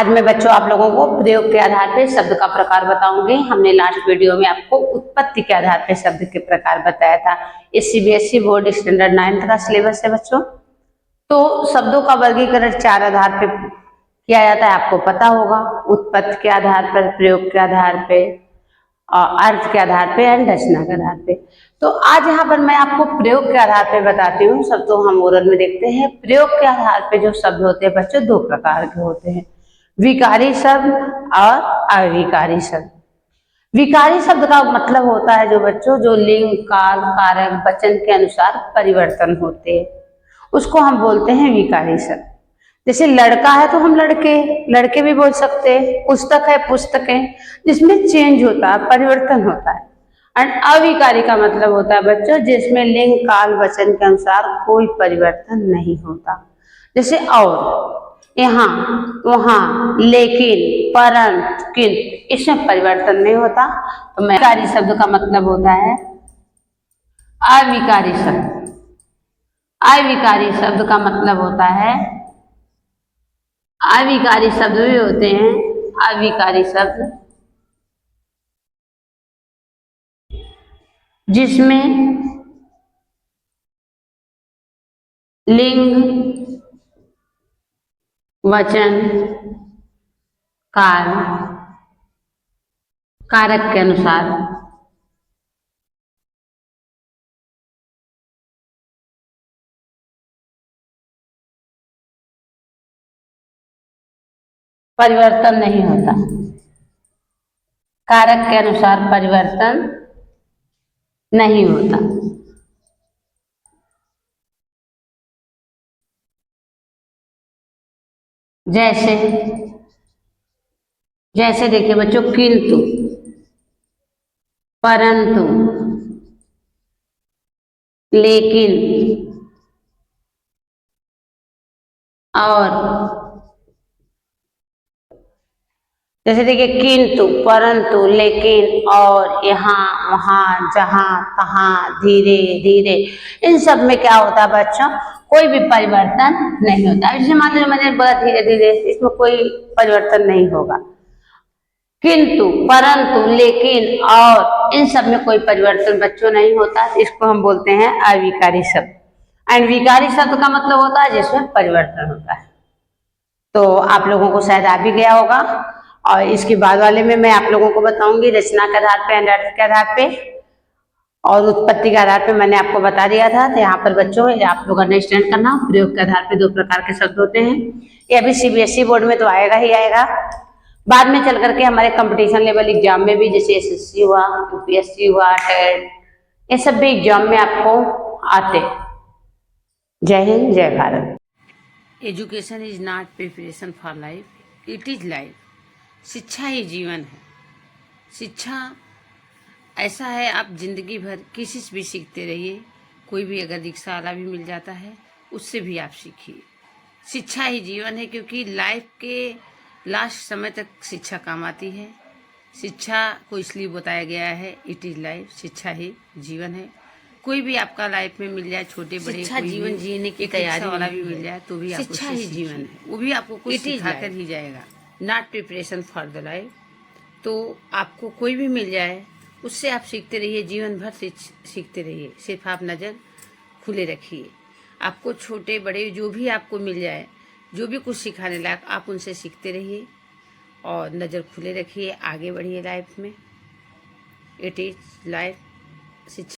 आज मैं बच्चों आप लोगों को प्रयोग के आधार पर शब्द का प्रकार बताऊंगी। हमने लास्ट वीडियो में आपको उत्पत्ति के आधार पर शब्द के प्रकार बताया था। ये सीबीएसई बोर्ड स्टैंडर्ड 9th का सिलेबस है बच्चों। तो शब्दों का वर्गीकरण 4 आधार पर किया जाता है, आपको पता होगा। उत्पत्ति के आधार पर, प्रयोग के आधार पे, अर्थ के आधार पे एंड रचना के आधार पे। तो आज यहाँ पर मैं आपको प्रयोग के आधार पे बताती हूँ। सब तो हम ओरल में देखते हैं। प्रयोग के आधार पे जो शब्द होते हैं बच्चों 2 प्रकार के होते हैं, विकारी शब्द और अविकारी शब्द। विकारी शब्द का मतलब होता है जो बच्चों जो लिंग, काल, कारक, वचन के अनुसार परिवर्तन होते हैं, उसको हम बोलते हैं विकारी शब्द। जैसे लड़का है तो हम लड़के भी बोल सकते हैं। पुस्तक है, पुस्तकें, जिसमें चेंज होता है, परिवर्तन होता है। एंड अविकारी का मतलब होता है बच्चों जिसमें लिंग, काल, वचन के अनुसार कोई परिवर्तन नहीं होता। जैसे और, यहाँ, वहां, लेकिन, परंतु, किंतु, इसमें परिवर्तन नहीं होता। तो विकारी शब्द का मतलब होता है अविकारी शब्द। अविकारी शब्द का मतलब होता है, अविकारी शब्द भी होते हैं। अविकारी शब्द जिसमें लिंग, वचन, काल, कारक के अनुसार परिवर्तन नहीं होता। कारक के अनुसार परिवर्तन नहीं होता। जैसे देखिए बच्चों, किंतु, परंतु, लेकिन, और। जैसे देखिए किंतु, परंतु, लेकिन, और, यहाँ, वहां, जहां, तहां, धीरे धीरे, इन सब में क्या होता है बच्चों, कोई भी परिवर्तन नहीं होता। जैसे मान लीजिए मैंने बोला धीरे धीरे, इसमें कोई परिवर्तन नहीं होगा। किंतु, परंतु, लेकिन, और, इन सब में कोई परिवर्तन बच्चों नहीं होता। इसको हम बोलते हैं अविकारी शब्द। एंड विकारी शब्द का मतलब होता है जिसमें परिवर्तन होता है। तो आप लोगों को शायद आ भी गया होगा। और इसके बाद वाले में मैं आप लोगों को बताऊंगी रचना के आधार पे एंड अर्थ के आधार पे और उत्पत्ति के आधार पे। मैंने आपको बता दिया था। तो यहाँ पर बच्चों आप लोग अंडरस्टैंड करना, प्रयोग के आधार पे 2 प्रकार के शब्द होते हैं। ये अभी सीबीएसई बोर्ड में तो आएगा ही आएगा। बाद में चल करके हमारे कंपटीशन लेवल एग्जाम में भी, जैसे एसएससी हुआ, यूपीएससी हुआ, टेट, ये सब भी एग्जाम में आपको आते। जय हिंद, जय Bharat. Education is not preparation for life, it is life. शिक्षा ही जीवन है। शिक्षा ऐसा है, आप जिंदगी भर किसी से भी सीखते रहिए। कोई भी अगर रिक्शा वाला भी मिल जाता है उससे भी आप सीखिए। शिक्षा ही जीवन है, क्योंकि लाइफ के लास्ट समय तक शिक्षा काम आती है। शिक्षा को इसलिए बताया गया है, इट इज लाइफ, शिक्षा ही जीवन है। कोई भी आपका लाइफ में मिल जाए, छोटे बड़े, शिक्षा जीवन जीने की तैयारी वाला भी मिल जाए तो भी शिक्षा ही जीवन है। वो भी आपको कुछ सिखाकर ही जाएगा, not preparation for the life. तो आपको कोई भी मिल जाए उससे आप सीखते रहिए, जीवन भर सीखते रहिए। सिर्फ आप नज़र खुले रखिए। आपको छोटे बड़े जो भी आपको मिल जाए, जो भी कुछ सिखाने लायक, आप उनसे सीखते रहिए और नज़र खुले रखिए। आगे बढ़िए लाइफ में। It is life. शिक्षा